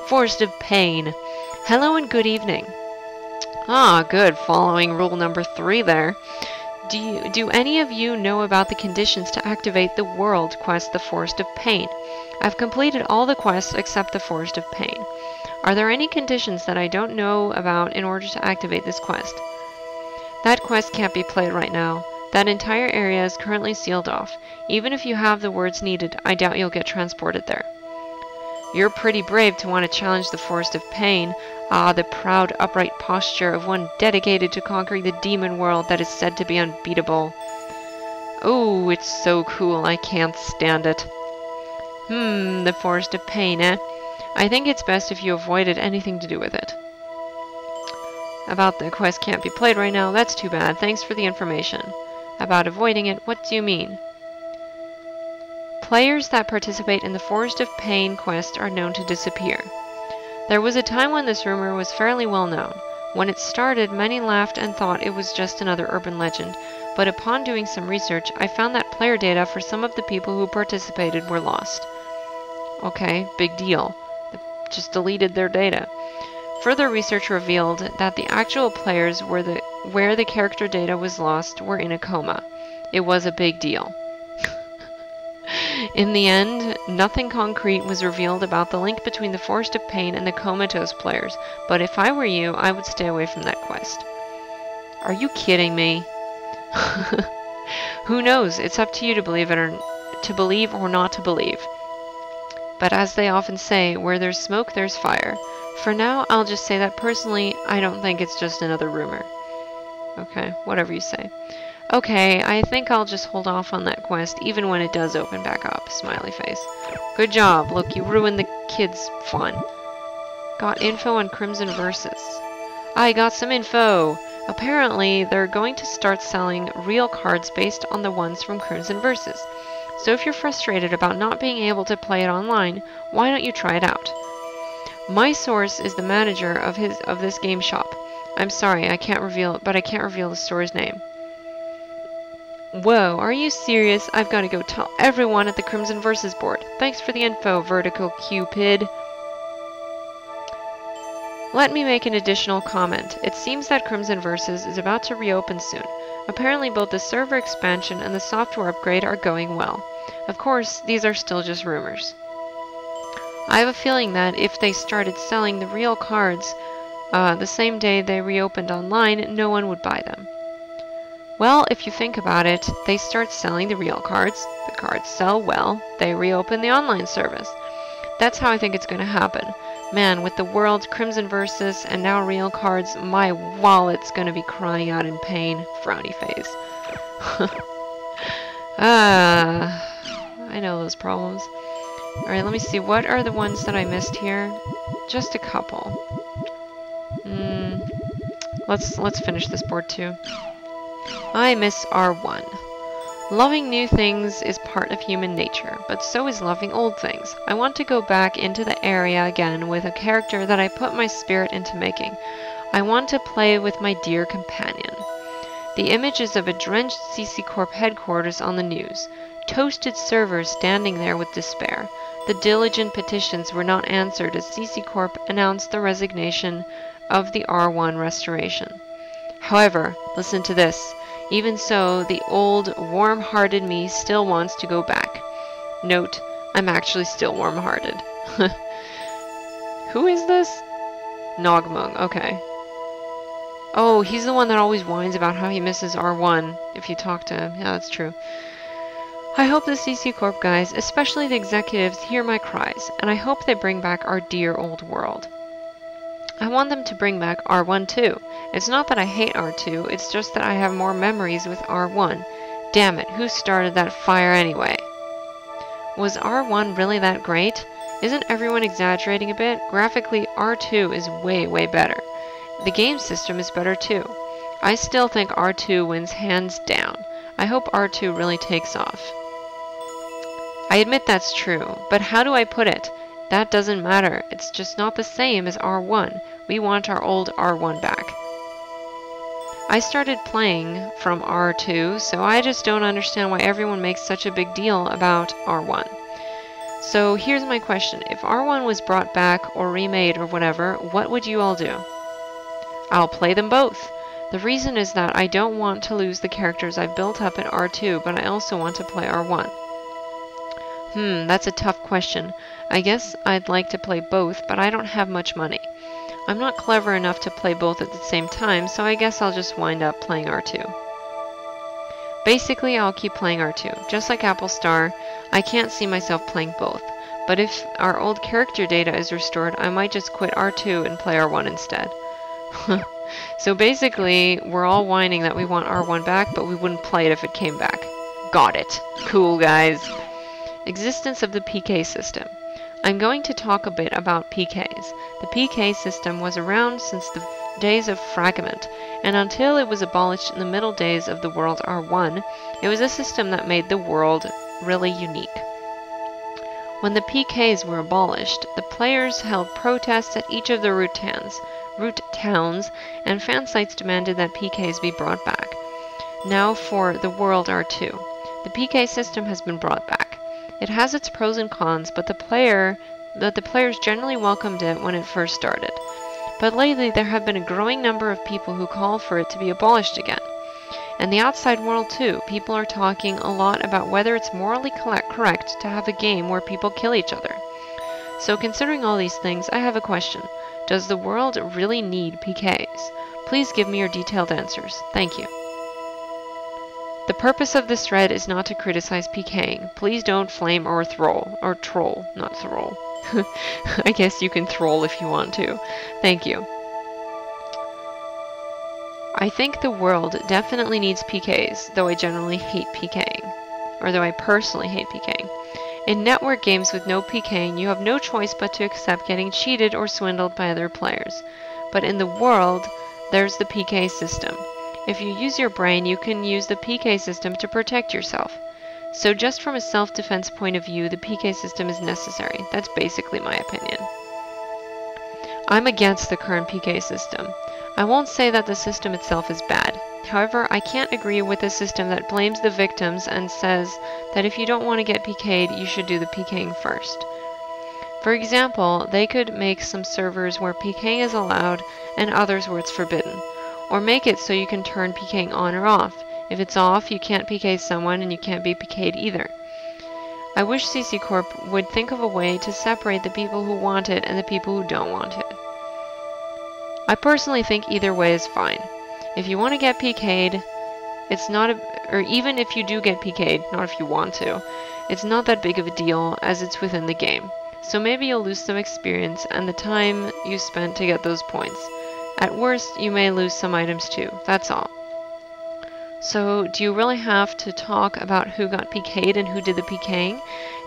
Forest of Pain. Hello and good evening. Ah, good. Following rule number 3 there. Do any of you know about the conditions to activate the world quest, the Forest of Pain? I've completed all the quests except the Forest of Pain. Are there any conditions that I don't know about in order to activate this quest? That quest can't be played right now. That entire area is currently sealed off. Even if you have the words needed, I doubt you'll get transported there. You're pretty brave to want to challenge the Forest of Pain. Ah, the proud, upright posture of one dedicated to conquering the demon world that is said to be unbeatable. Oh, it's so cool, I can't stand it. The Forest of Pain, eh? I think it's best if you avoided anything to do with it. About the quest can't be played right now, that's too bad. Thanks for the information. About avoiding it, what do you mean? Players that participate in the Forest of Pain quest are known to disappear. There was a time when this rumor was fairly well known. When it started, many laughed and thought it was just another urban legend, but upon doing some research, I found that player data for some of the people who participated were lost. Okay, big deal. They just deleted their data. Further research revealed that the actual players where the character data was lost were in a coma. It was a big deal. In the end, nothing concrete was revealed about the link between the Forest of Pain and the comatose players, but if I were you, I would stay away from that quest. Are you kidding me? Who knows? It's up to you to believe or not to believe. But as they often say, where there's smoke, there's fire. For now, I'll just say that personally, I don't think it's just another rumor. Okay, whatever you say. Okay, I think I'll just hold off on that quest, even when it does open back up. Smiley face. Good job. Look, you ruined the kids' fun. Got info on Crimson Versus. I got some info! Apparently, they're going to start selling real cards based on the ones from Crimson Versus. So if you're frustrated about not being able to play it online, why don't you try it out? My source is the manager of this game shop. I'm sorry, I can't reveal the store's name. Whoa, are you serious? I've got to go tell everyone at the Crimson Versus board. Thanks for the info, Vertical Cupid. Let me make an additional comment. It seems that Crimson Versus is about to reopen soon. Apparently both the server expansion and the software upgrade are going well. Of course, these are still just rumors. I have a feeling that if they started selling the real cards the same day they reopened online, no one would buy them. Well, if you think about it, they start selling the real cards, the cards sell well, they reopen the online service. That's how I think it's going to happen. Man, with the world, Crimson Versus, and now real cards, my wallet's going to be crying out in pain. Frowny face. I know those problems. Alright, let me see. What are the ones that I missed here? Just a couple. Let's finish this board too. I miss R1. Loving new things is part of human nature, but so is loving old things. I want to go back into the area again with a character that I put my spirit into making. I want to play with my dear companion. The images of a drenched CC Corp headquarters on the news. Toasted servers standing there with despair. The diligent petitions were not answered as CC Corp announced the resignation of the R1 restoration. However, listen to this. Even so, the old, warm-hearted me still wants to go back. Note, I'm actually still warm-hearted. Who is this? Nogmung, okay. Oh, he's the one that always whines about how he misses R1, if you talk to him. Yeah, that's true. I hope the CC Corp guys, especially the executives, hear my cries, and I hope they bring back our dear old world. I want them to bring back R1 too. It's not that I hate R2, it's just that I have more memories with R1. Damn it, who started that fire anyway? Was R1 really that great? Isn't everyone exaggerating a bit? Graphically, R2 is way, way better. The game system is better too. I still think R2 wins hands down. I hope R2 really takes off. I admit that's true, but how do I put it? That doesn't matter. It's just not the same as R1. We want our old R1 back. I started playing from R2, so I just don't understand why everyone makes such a big deal about R1. So here's my question. If R1 was brought back or remade or whatever, what would you all do? I'll play them both. The reason is that I don't want to lose the characters I've built up in R2, but I also want to play R1. That's a tough question. I guess I'd like to play both, but I don't have much money. I'm not clever enough to play both at the same time, so I guess I'll just wind up playing R2. Basically, I'll keep playing R2. Just like Apple Star, I can't see myself playing both. But if our old character data is restored, I might just quit R2 and play R1 instead. So basically, we're all whining that we want R1 back, but we wouldn't play it if it came back. Got it. Cool, guys. Existence of the PK system. I'm going to talk a bit about PKs. The PK system was around since the days of Fragment, and until it was abolished in the middle days of the world R1, it was a system that made the world really unique. When the PKs were abolished, the players held protests at each of the root towns, and fan sites demanded that PKs be brought back. Now for the world R2. The PK system has been brought back. It has its pros and cons, but the players generally welcomed it when it first started. But lately there have been a growing number of people who call for it to be abolished again. And the outside world too, people are talking a lot about whether it's morally correct to have a game where people kill each other. So considering all these things, I have a question. Does the world really need PKs? Please give me your detailed answers. Thank you. The purpose of this thread is not to criticize PKing. Please don't flame or troll, not thrall. I guess you can troll if you want to. Thank you. I think the world definitely needs PKs, though I generally hate PKing. Or though I personally hate PKing. In network games with no PKing, you have no choice but to accept getting cheated or swindled by other players. But in the world, there's the PK system. If you use your brain, you can use the PK system to protect yourself. So just from a self-defense point of view, the PK system is necessary. That's basically my opinion. I'm against the current PK system. I won't say that the system itself is bad. However, I can't agree with a system that blames the victims and says that if you don't want to get PK'd, you should do the PKing first. For example, they could make some servers where PKing is allowed and others where it's forbidden. Or make it so you can turn PKing on or off. If it's off, you can't PK someone and you can't be PK'd either. I wish CC Corp would think of a way to separate the people who want it and the people who don't want it. I personally think either way is fine. If you want to get PK'd, it's not or even if you do get PK'd, not if you want to, it's not that big of a deal as it's within the game. So maybe you'll lose some experience and the time you spent to get those points. At worst, you may lose some items too, that's all. So, do you really have to talk about who got PK'd and who did the PKing?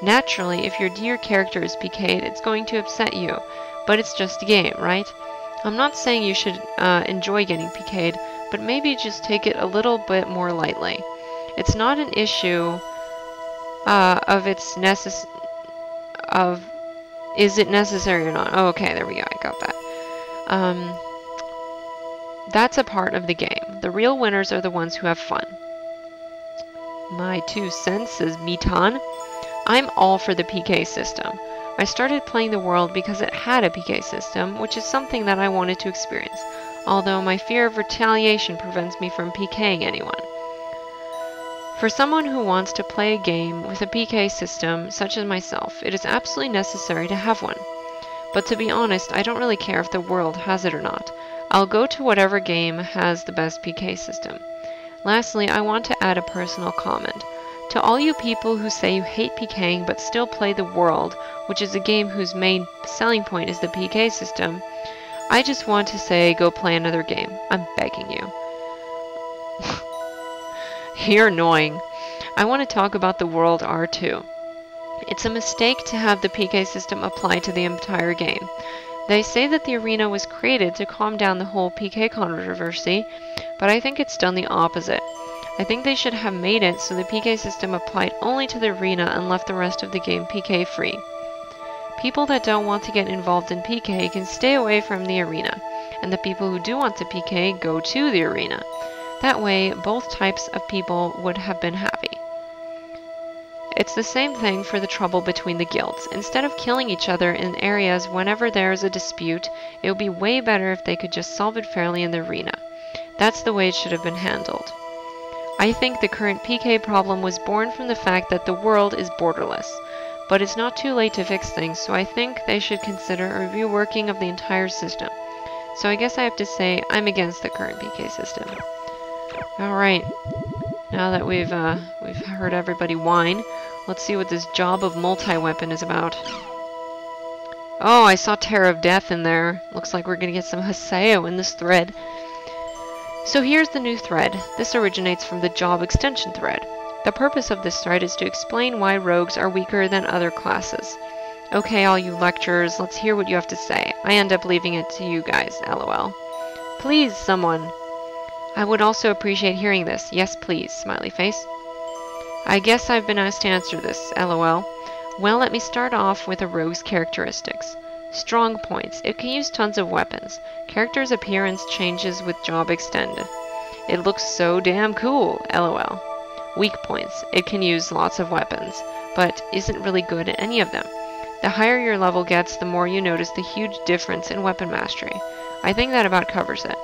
Naturally, if your dear character is PK'd, it's going to upset you, but it's just a game, right? I'm not saying you should enjoy getting PK'd, but maybe just take it a little bit more lightly. It's not an issue is it necessary or not. Oh, okay, there we go, I got that. That's a part of the game. The real winners are the ones who have fun. My 2 cents, says Mitan. I'm all for the PK system. I started playing the world because it had a PK system, which is something that I wanted to experience, although my fear of retaliation prevents me from PKing anyone. For someone who wants to play a game with a PK system, such as myself, it is absolutely necessary to have one. But to be honest, I don't really care if the world has it or not. I'll go to whatever game has the best PK system. Lastly, I want to add a personal comment. To all you people who say you hate PKing but still play the world, which is a game whose main selling point is the PK system, I just want to say go play another game. I'm begging you. You're annoying. I want to talk about the world R2. It's a mistake to have the PK system apply to the entire game. They say that the arena was created to calm down the whole PK controversy, but I think it's done the opposite. I think they should have made it so the PK system applied only to the arena and left the rest of the game PK free. People that don't want to get involved in PK can stay away from the arena, and the people who do want to PK go to the arena. That way, both types of people would have been happy. It's the same thing for the trouble between the guilds. Instead of killing each other in areas whenever there is a dispute, it would be way better if they could just solve it fairly in the arena. That's the way it should have been handled. I think the current PK problem was born from the fact that the world is borderless. But it's not too late to fix things, so I think they should consider a reworking of the entire system. So I guess I have to say I'm against the current PK system. Alright, now that we've heard everybody whine, let's see what this job of multi-weapon is about. Oh, I saw Terror of Death in there. Looks like we're gonna get some Haseo in this thread. So here's the new thread. This originates from the job extension thread. The purpose of this thread is to explain why rogues are weaker than other classes. Okay, all you lecturers, let's hear what you have to say. I end up leaving it to you guys, lol. Please, someone. I would also appreciate hearing this. Yes, please, smiley face. I guess I've been asked to answer this, lol. Well, let me start off with a rogue's characteristics. Strong points. It can use tons of weapons. Character's appearance changes with job extended. It looks so damn cool, lol. Weak points. It can use lots of weapons, but isn't really good at any of them. The higher your level gets, the more you notice the huge difference in weapon mastery. I think that about covers it.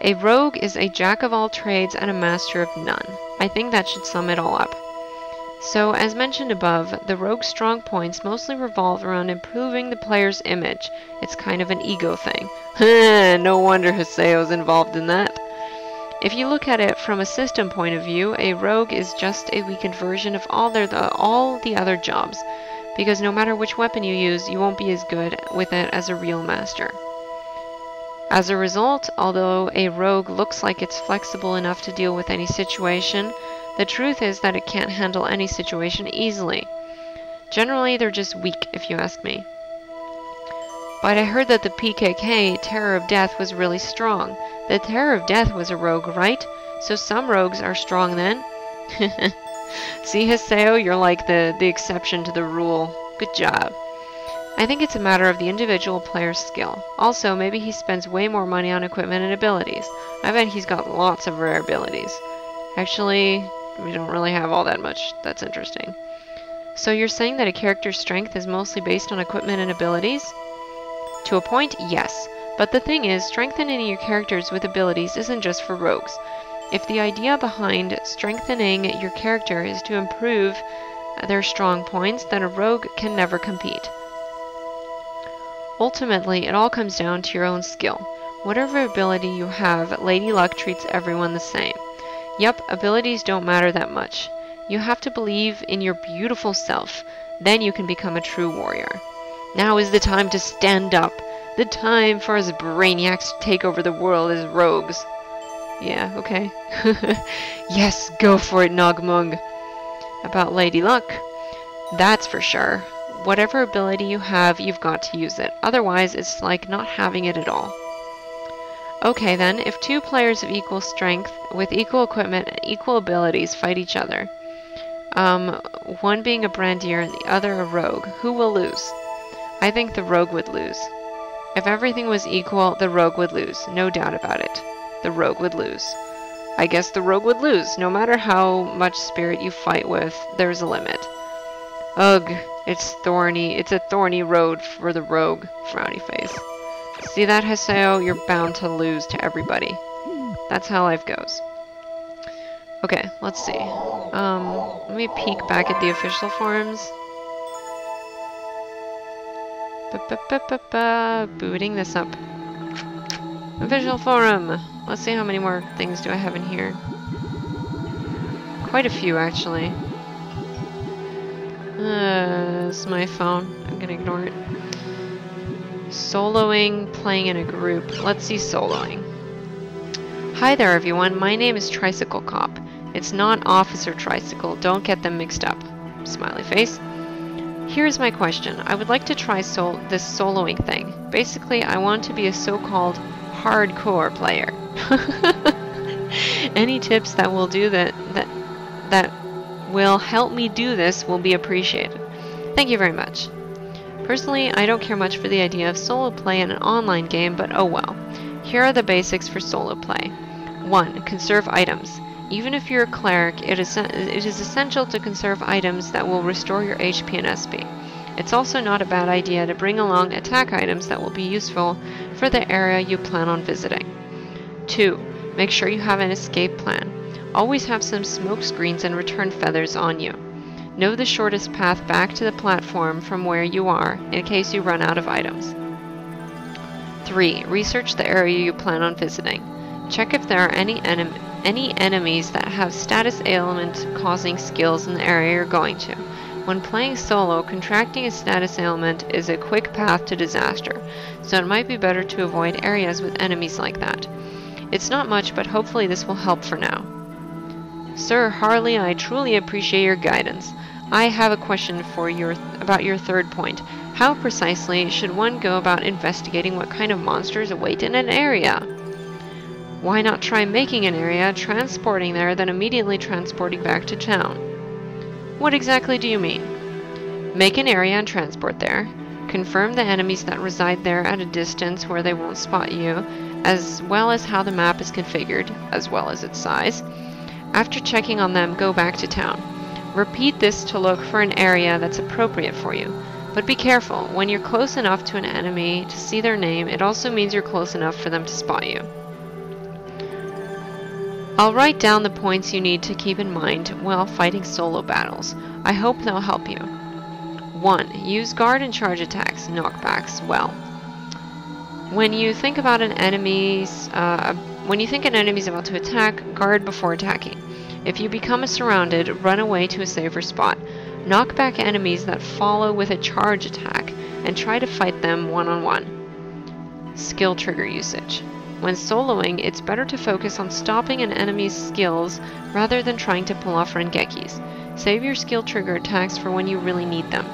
A rogue is a jack of all trades and a master of none. I think that should sum it all up. So, as mentioned above, the rogue's strong points mostly revolve around improving the player's image. It's kind of an ego thing. No wonder Haseo's involved in that. If you look at it from a system point of view, a rogue is just a weakened version of all the other jobs, because no matter which weapon you use, you won't be as good with it as a real master. As a result, although a rogue looks like it's flexible enough to deal with any situation, the truth is that it can't handle any situation easily. Generally, they're just weak, if you ask me. But I heard that the PKK, Terror of Death, was really strong. The Terror of Death was a rogue, right? So some rogues are strong then? See, Haseo, you're like the exception to the rule. Good job. I think it's a matter of the individual player's skill. Also, maybe he spends way more money on equipment and abilities. I bet he's got lots of rare abilities. Actually, we don't really have all that much. That's interesting. So you're saying that a character's strength is mostly based on equipment and abilities? To a point, yes. But the thing is, strengthening your characters with abilities isn't just for rogues. If the idea behind strengthening your character is to improve their strong points, then a rogue can never compete. Ultimately, it all comes down to your own skill. Whatever ability you have, Lady Luck treats everyone the same. Yep, abilities don't matter that much. You have to believe in your beautiful self. Then you can become a true warrior. Now is the time to stand up. The time for us brainiacs to take over the world as rogues. Yeah, okay. Yes, go for it, Nogmung. About Lady Luck, that's for sure. Whatever ability you have, you've got to use it. Otherwise, it's like not having it at all. Okay then, if two players of equal strength, with equal equipment and equal abilities fight each other, one being a brandier and the other a rogue, who will lose? I think the rogue would lose. If everything was equal, the rogue would lose. No doubt about it. The rogue would lose. I guess the rogue would lose. No matter how much spirit you fight with, there's a limit. Ugh, it's thorny. It's a thorny road for the rogue. Frowny face. See that, Haseo? You're bound to lose to everybody. That's how life goes. Okay, let's see. Let me peek back at the official forums. Booting this up. Official forum. Let's see how many more things do I have in here. Quite a few, actually. This is my phone. I'm gonna ignore it. Soloing, playing in a group. Let's see soloing. Hi there, everyone. My name is Tricycle Cop. It's not Officer Tricycle. Don't get them mixed up. Smiley face. Here's my question. I would like to try this soloing thing. Basically, I want to be a so-called hardcore player. Any tips that will do that will help me do this will be appreciated. Thank you very much. Personally, I don't care much for the idea of solo play in an online game, but oh well. Here are the basics for solo play. 1. Conserve items. Even if you're a cleric, it is essential to conserve items that will restore your HP and SP. It's also not a bad idea to bring along attack items that will be useful for the area you plan on visiting. 2. Make sure you have an escape plan. Always have some smoke screens and return feathers on you. Know the shortest path back to the platform from where you are in case you run out of items. 3. Research the area you plan on visiting. Check if there are any enemies that have status ailment causing skills in the area you're going to. When playing solo, contracting a status ailment is a quick path to disaster, so it might be better to avoid areas with enemies like that. It's not much, but hopefully this will help for now. Sir Harley, I truly appreciate your guidance. I have a question for about your third point. How precisely should one go about investigating what kind of monsters await in an area? Why not try making an area, transporting there, then immediately transporting back to town? What exactly do you mean? Make an area and transport there. Confirm the enemies that reside there at a distance where they won't spot you, as well as how the map is configured, as well as its size. After checking on them, go back to town. Repeat this to look for an area that's appropriate for you. But be careful, when you're close enough to an enemy to see their name, it also means you're close enough for them to spot you. I'll write down the points you need to keep in mind while fighting solo battles. I hope they'll help you. 1. Use guard and charge attacks, knockbacks, well. When you think an enemy's about to attack, guard before attacking. If you become surrounded, run away to a safer spot. Knock back enemies that follow with a charge attack, and try to fight them one-on-one. Skill trigger usage. When soloing, it's better to focus on stopping an enemy's skills rather than trying to pull off Rengekis. Save your skill trigger attacks for when you really need them.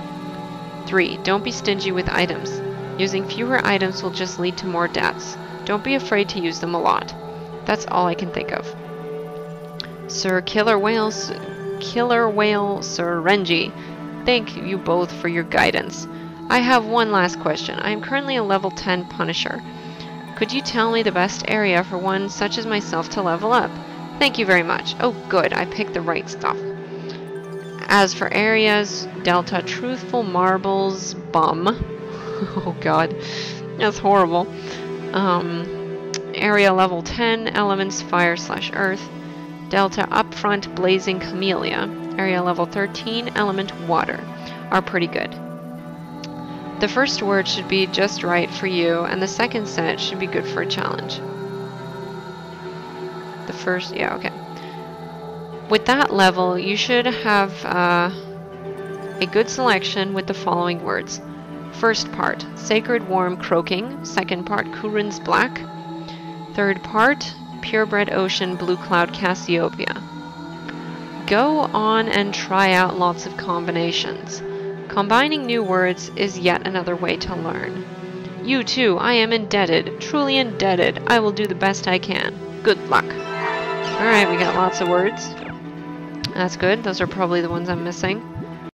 3. Don't be stingy with items. Using fewer items will just lead to more deaths. Don't be afraid to use them a lot. That's all I can think of. Sir Killer Whale Sir Renji, thank you both for your guidance. I have one last question. I am currently a level 10 Punisher. Could you tell me the best area for one such as myself to level up? Thank you very much. Oh good, I picked the right stuff. As for areas, Delta Truthful Marbles Bum. Oh god, that's horrible. Area level 10, Elements Fire/Earth. Delta Upfront Blazing Camellia. Area level 13, Element Water. Are pretty good. The first word should be just right for you, and the second set should be good for a challenge. The first, yeah, okay. With that level, you should have a good selection with the following words. First part, Sacred Warm Croaking. Second part, Kurin's Black. Third part, Purebred Ocean Blue Cloud Cassiopeia. Go on and try out lots of combinations. Combining new words is yet another way to learn. You too, I am indebted, truly indebted. I will do the best I can. Good luck. Alright, we got lots of words. That's good. Those are probably the ones I'm missing.